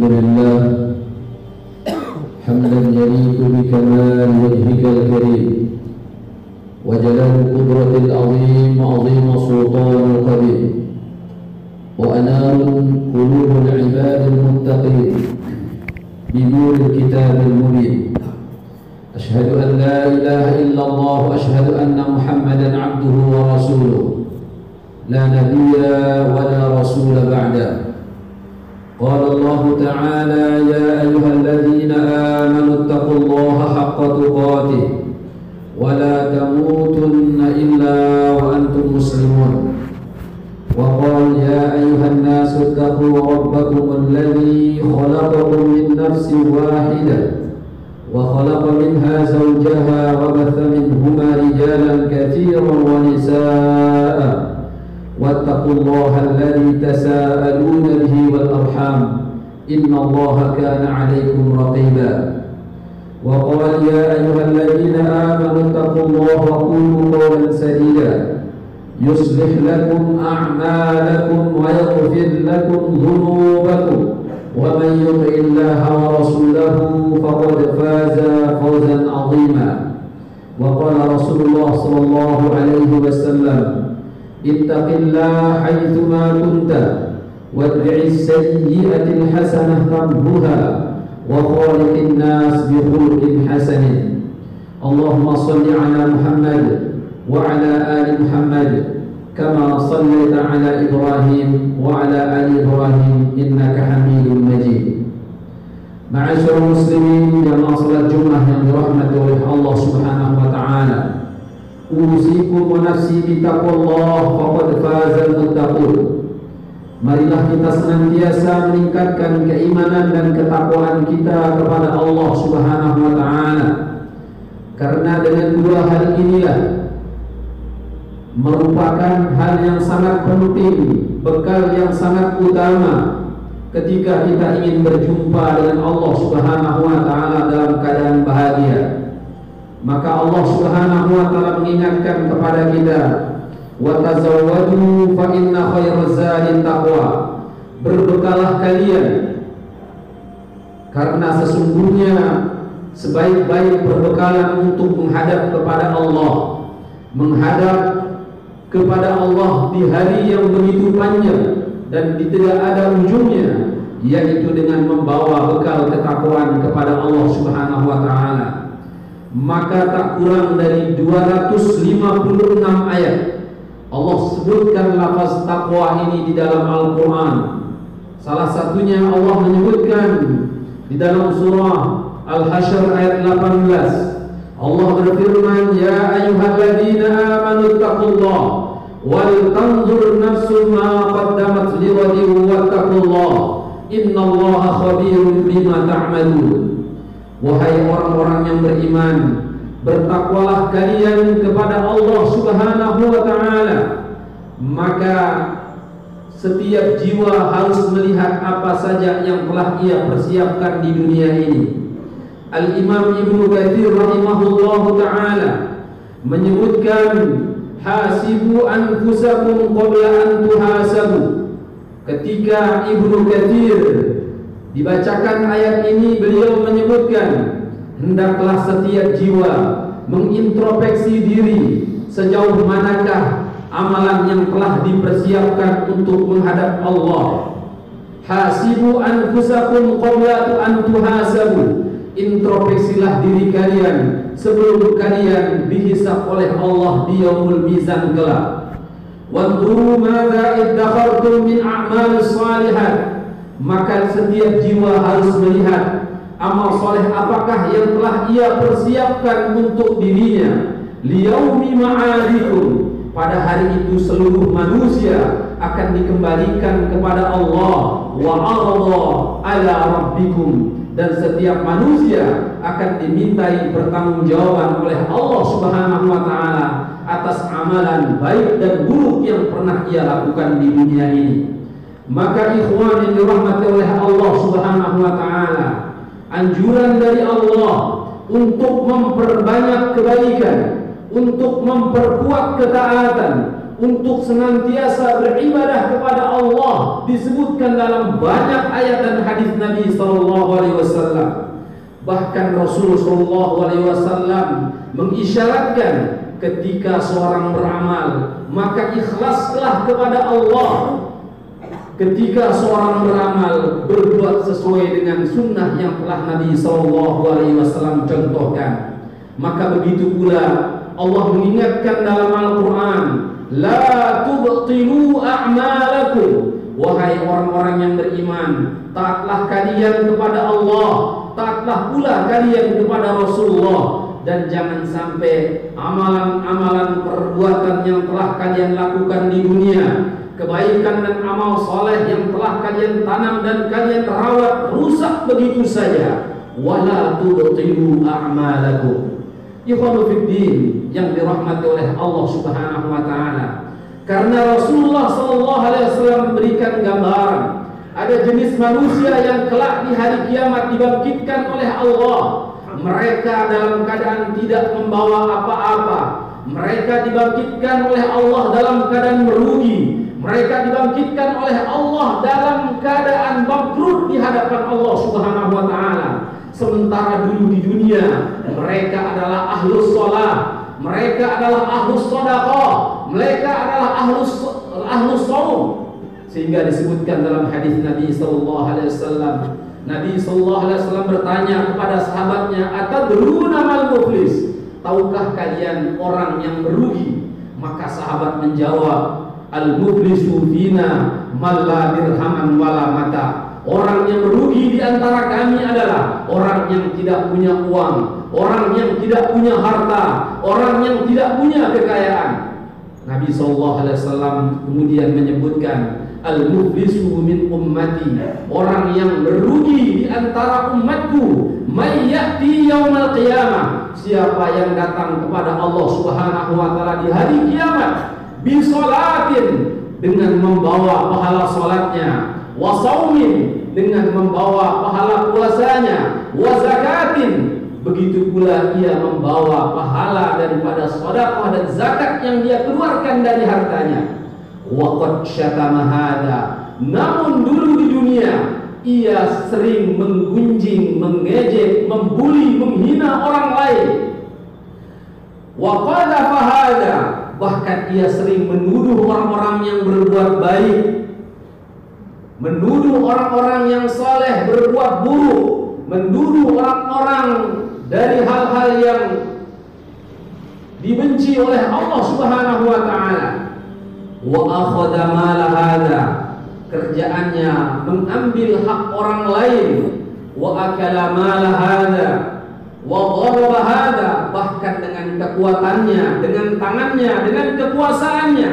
الحمد لله حمدا يليق بكمال وجهك الكريم وجلال قدرة العظيم وعظيم سلطان القدير وأنار قلوب العباد المتقين بنور الكتاب المبين. أشهد أن لا إله إلا الله وأشهد أن محمدا عبده ورسوله لا نبي ولا رسول بعده. قال الله تعالى: يا أيها الذين آمنوا اتقوا الله حق تقاته ولا تموتن إلا وأنتم مسلمون. وقال: يا أيها الناس اتقوا ربكم الذي خلقكم من نفس واحدة وخلق منها زوجها وبث منهما رجالا كثيرا ونساء واتقوا الله الذي تساءلون به والأرحام إن الله كان عليكم رقيبا. وقال: يا أيها الذين آمنوا اتقوا الله وقولوا قولا سديدا يصلح لكم أعمالكم ويغفر لكم ذنوبكم ومن يطع الله ورسوله فقد فاز فوزا عظيما. وقال رسول الله صلى الله عليه وسلم: اتق الله حيثما كنت واتبع السيئة الحسنة تمحها وخالق الناس بخلق حسن. اللهم صل على محمد وعلى آل محمد كما صليت على إبراهيم وعلى آل إبراهيم إنك حميد مجيد. معاشر المسلمين jamaah salat Jumat yang dirahmati oleh Allah Subhanahu wa taala. Usikum wa nafsi bittaqwallah faqad fazal muttaqun. Marilah kita senantiasa meningkatkan keimanan dan ketakwaan kita kepada Allah Subhanahu wa taala. Karena dengan dua hal inilah merupakan hal yang sangat penting, bekal yang sangat utama ketika kita ingin berjumpa dengan Allah Subhanahu wa taala dalam keadaan bahagia. Maka Allah Subhanahu wa taala mengingatkan kepada kita, wa tazawwadu fa inna khairaz zadi taqwa. Berbekalah kalian karena sesungguhnya sebaik-baik perbekalan untuk menghadap kepada Allah, menghadap kepada Allah di hari yang begitu panjang dan tidak ada ujungnya, yaitu dengan membawa bekal ketakwaan kepada Allah Subhanahu wa taala. Maka tak kurang dari 256 ayat Allah sebutkan lafaz takwa ini di dalam Al-Quran. Salah satunya Allah menyebutkan di dalam surah Al-Hasyr ayat 18. Allah berfirman: ya ayyuhalladzina amanu taqullah wal tanzur nafsun ma qaddamat lighadin wattaqullah innallaha khabirun bima ta'malun. Wahai orang-orang yang beriman, bertakwalah kalian kepada Allah Subhanahu wa taala. Maka setiap jiwa harus melihat apa saja yang telah ia persiapkan di dunia ini. Al-Imam Ibnu Katsir rahimahullahu taala menyebutkan, hasibu anfusakum qabla an tuhasabu. Ketika Ibnu Katsir dibacakan ayat ini, beliau menyebutkan, hendaklah setiap jiwa mengintrospeksi diri sejauh manakah amalan yang telah dipersiapkan untuk menghadap Allah. Hasibu anfusakum qabla an tuhasabu. Introspeksilah diri kalian sebelum kalian dihisab oleh Allah di yaumul mizan kelak. Wanzuru madza iddakhartum min a'malis shalihat. Maka setiap jiwa harus melihat amal soleh apakah yang telah ia persiapkan untuk dirinya. Liyaumi ma'adikum. Pada hari itu seluruh manusia akan dikembalikan kepada Allah. Wa 'arada 'ala rabbikum. Dan setiap manusia akan dimintai pertanggungjawaban oleh Allah Subhanahu wa taala atas amalan baik dan buruk yang pernah ia lakukan di dunia ini. Maka ikhwan yang dirahmati oleh Allah Subhanahu wa taala, anjuran dari Allah untuk memperbanyak kebaikan, untuk memperkuat ketaatan, untuk senantiasa beribadah kepada Allah disebutkan dalam banyak ayat dan hadis Nabi sallallahu alaihi wasallam. Bahkan Rasulullah sallallahu alaihi wasallam mengisyaratkan ketika seorang beramal maka ikhlaslah kepada Allah. Ketika seorang beramal berbuat sesuai dengan sunnah yang telah Nabi sallallahu alaihi wasallam contohkan. Maka begitu pula Allah mengingatkan dalam Al-Quran, la tubtilu a'malakum, wahai orang-orang yang beriman, taatlah kalian kepada Allah, taatlah pula kalian kepada Rasulullah, dan jangan sampai amalan-amalan perbuatan yang telah kalian lakukan di dunia, kebaikan dan amal soleh yang telah kalian tanam dan kalian rawat, rusak begitu saja. Wala tubtilu a'malakum. Ikhwanu fiddin yang dirahmati oleh Allah Subhanahu wa taala. Karena Rasulullah sallallahu alaihi wasallam memberikan gambaran ada jenis manusia yang kelak di hari kiamat dibangkitkan oleh Allah. Mereka dalam keadaan tidak membawa apa-apa. Mereka dibangkitkan oleh Allah dalam keadaan merugi. Mereka dibangkitkan oleh Allah dalam keadaan bangkrut di hadapan Allah Subhanahu wa taala. Sementara dulu di dunia mereka adalah ahlus sholat, mereka adalah ahlus sedekah, mereka adalah ahlus shaum, sehingga disebutkan dalam hadis Nabi sallallahu alaihi wasallam. Nabi sallallahu alaihi wasallam bertanya kepada sahabatnya, atadruna mal muflis? Tahukah kalian orang yang merugi? Maka sahabat menjawab, al muflisu fina man la dirhaman wala mata. Orang yang merugi di antara kami adalah orang yang tidak punya uang, orang yang tidak punya harta, orang yang tidak punya kekayaan. Nabi SAW kemudian menyebutkan al-muflisu min ummati, orang yang merugi di antara umatku, may ya'ti yaumal qiyamah, siapa yang datang kepada Allah Subhanahu wa taala di hari kiamat, bi sholatin, dengan membawa pahala salatnya, wa saumin, dengan membawa pahala puasanya, wa zakatin, begitu pula ia membawa pahala daripada sedekah dan zakat yang dia keluarkan dari hartanya. Wa qad syatama hada, namun dulu di dunia ia sering menggunjing, mengejek, membuli, menghina orang lain. Wa qadhafa hada, bahkan ia sering menuduh orang-orang yang berbuat baik, menuduh orang-orang yang saleh berbuat buruk, menuduh orang-orang dari hal-hal yang dibenci oleh Allah Subhanahu wa taala. Wa akhadha mala hada, kerjaannya mengambil hak orang lain. Wa akala mala hada wa dharaba hada, bahkan dengan kekuatannya, dengan tangannya, dengan kekuasaannya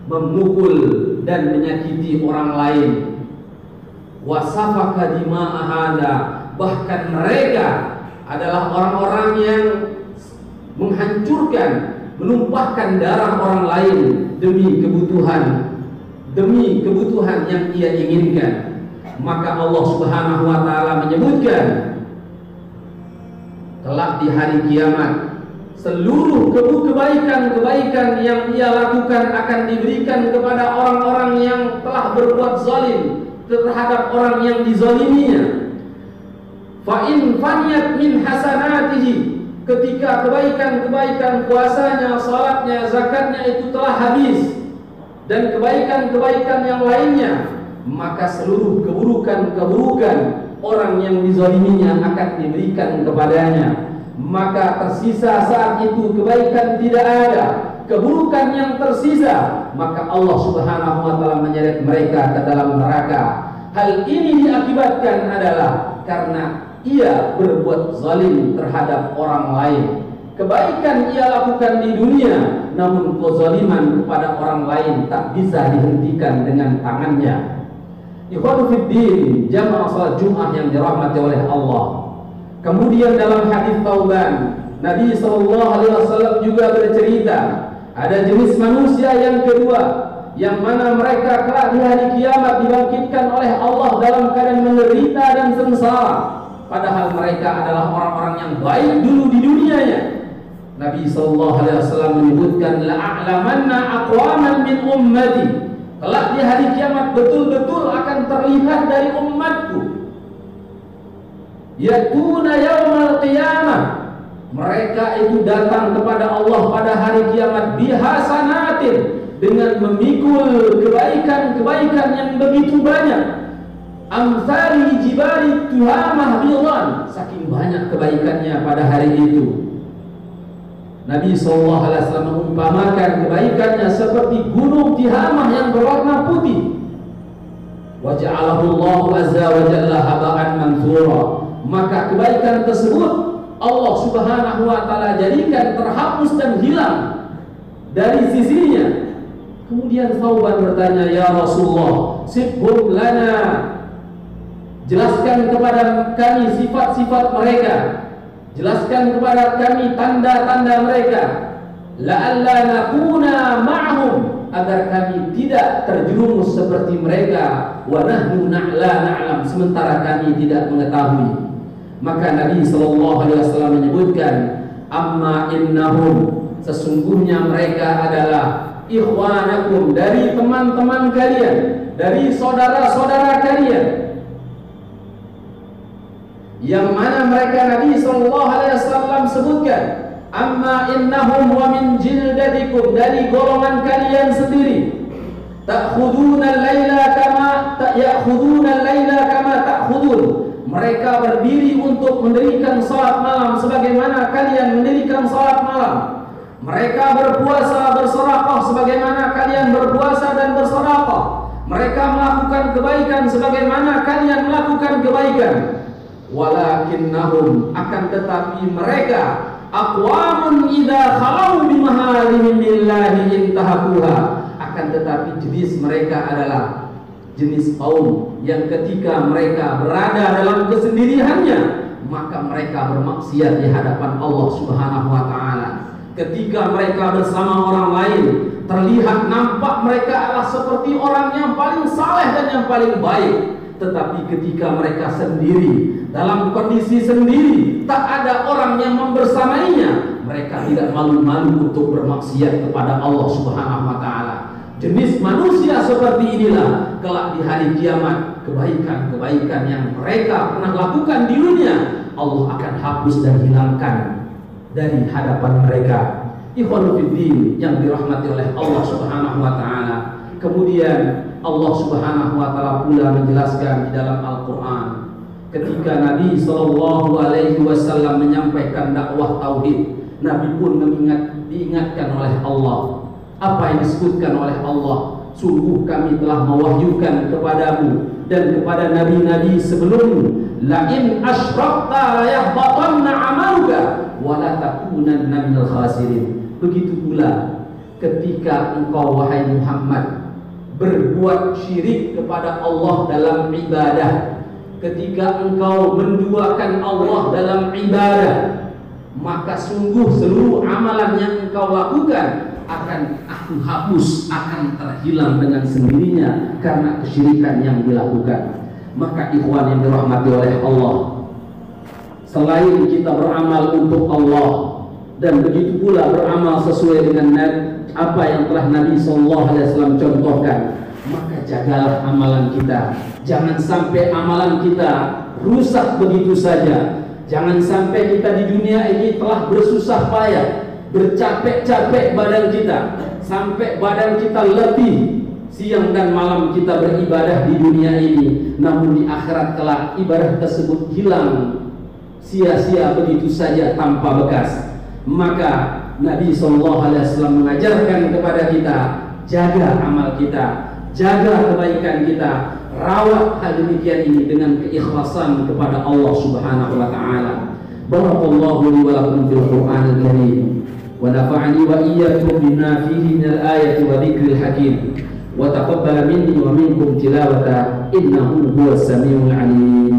memukul dan menyakiti orang lain. Wasafaka dima'a hada, bahkan mereka adalah orang-orang yang menghancurkan, menumpahkan darah orang lain demi kebutuhan yang ia inginkan. Maka Allah Subhanahu wa taala menyebutkan kelak di hari kiamat seluruh kebaikan-kebaikan yang ia lakukan akan diberikan kepada orang-orang yang telah berbuat zalim terhadap orang yang dizaliminya. Fa in faniyat min hasanatihi, ketika kebaikan-kebaikan puasanya, salatnya, zakatnya itu telah habis, dan kebaikan-kebaikan yang lainnya, maka seluruh keburukan-keburukan orang yang dizaliminya akan diberikan kepadanya. Maka tersisa saat itu kebaikan tidak ada, keburukan yang tersisa, maka Allah Subhanahu wa taala menyeret mereka ke dalam neraka. Hal ini diakibatkan adalah karena ia berbuat zalim terhadap orang lain. Kebaikan ia lakukan di dunia, namun kezaliman kepada orang lain tak bisa dihentikan dengan tangannya. Ikhwanu fiddin, jamaah salat Jumat yang dirahmati oleh Allah. Kemudian dalam hadis Tauban, Nabi SAW juga bercerita, ada jenis manusia yang kedua, yang mana mereka kelak di hari kiamat dibangkitkan oleh Allah dalam keadaan menderita dan sengsara, padahal mereka adalah orang-orang yang baik dulu di dunianya. Nabi sallallahu alaihi wasallam menyebutkan la'alamanna aqwaman min ummati. Kelak di hari kiamat betul-betul akan terlihat dari umatku. Yatuna yaumal qiyamah. Mereka itu datang kepada Allah pada hari kiamat bihasanatin, dengan memikul kebaikan-kebaikan yang begitu banyak. Amsali jibari tuhamah bilan, saking banyak kebaikannya pada hari itu. Nabi SAW mengumpamakan kebaikannya seperti gunung Tihamah yang berwarna putih. Wa ja'alahu Allahu azza wa jalla haba'an manthura. Maka kebaikan tersebut Allah Subhanahu wa taala jadikan terhapus dan hilang dari sisinya. Kemudian Thauban bertanya, "Ya Rasulullah, sifhum lana." Jelaskan kepada kami sifat-sifat mereka. Jelaskan kepada kami tanda-tanda mereka. La'alla nakuna ma'hum, agar kami tidak terjerumus seperti mereka. Wa nahnu na'lam, sementara kami tidak mengetahui. Maka Nabi SAW menyebutkan, amma innahum, sesungguhnya mereka adalah ikhwanakum, dari teman-teman kalian, dari saudara-saudara kalian. Yang mana mereka Nabi SAW sebutkan, amma innahum wa min jildatikum, dari golongan kalian sendiri. Ta'khuduna al-laila kama ta'khudun. Mereka berdiri untuk mendirikan salat malam sebagaimana kalian mendirikan salat malam. Mereka berpuasa bersedekah sebagaimana kalian berpuasa dan bersedekah. Mereka melakukan kebaikan sebagaimana kalian melakukan kebaikan. Walakinnahum, akan tetapi mereka, aqwamun idza khalau bi maharimillah intahakuha, akan tetapi jenis mereka adalah jenis kaum yang ketika mereka berada dalam kesendiriannya, maka mereka bermaksiat di hadapan Allah Subhanahu wa taala. Ketika mereka bersama orang lain, terlihat nampak mereka adalah seperti orang yang paling saleh dan yang paling baik. Tetapi ketika mereka sendiri, dalam kondisi sendiri, tak ada orang yang membersamainya, mereka tidak malu-malu untuk bermaksiat kepada Allah Subhanahu wa taala. Jenis manusia seperti inilah kelak di hari kiamat, kebaikan-kebaikan yang mereka pernah lakukan di dunia, Allah akan hapus dan hilangkan dari hadapan mereka. Ikhwanu fiddin yang dirahmati oleh Allah Subhanahu wa taala. Kemudian Allah Subhanahu wa taala pula menjelaskan di dalam Al-Qur'an ketika Nabi sallallahu alaihi wasallam menyampaikan dakwah tauhid, Nabi pun diingatkan oleh Allah. Apa yang disebutkan oleh Allah? Sungguh kami telah mewahyukan kepadamu dan kepada nabi-nabi sebelummu, la in asyrakta la yahbatanna 'amaluka wa la takunanna minal khasirin. Begitu pula ketika engkau wahai Muhammad berbuat syirik kepada Allah dalam ibadah, ketika engkau menduakan Allah dalam ibadah, maka sungguh seluruh amalan yang engkau lakukan akan aku hapus, akan terhilang dengan sendirinya karena kesyirikan yang dilakukan. Maka ikhwan yang dirahmati oleh Allah, selain kita beramal untuk Allah dan begitu pula beramal sesuai dengan apa yang telah Nabi SAW contohkan, maka jagalah amalan kita. Jangan sampai amalan kita rusak begitu saja. Jangan sampai kita di dunia ini telah bersusah payah, bercapek-capek badan kita, sampai badan kita letih, siang dan malam kita beribadah di dunia ini, namun di akhirat kelak ibadah tersebut hilang sia-sia begitu saja tanpa bekas. Maka Nabi SAW mengajarkan kepada kita, jaga amal kita, jaga kebaikan kita, rawat hal demikian ini dengan keikhlasan kepada Allah Subhanahu wa taala. Barakallahu li wa lakum fil Qur'anil Karim. ونفعني وإياكم بما فيه من الآية وذكر الحكيم وتقبل مني ومنكم تلاوة إنه هو السميع العليم.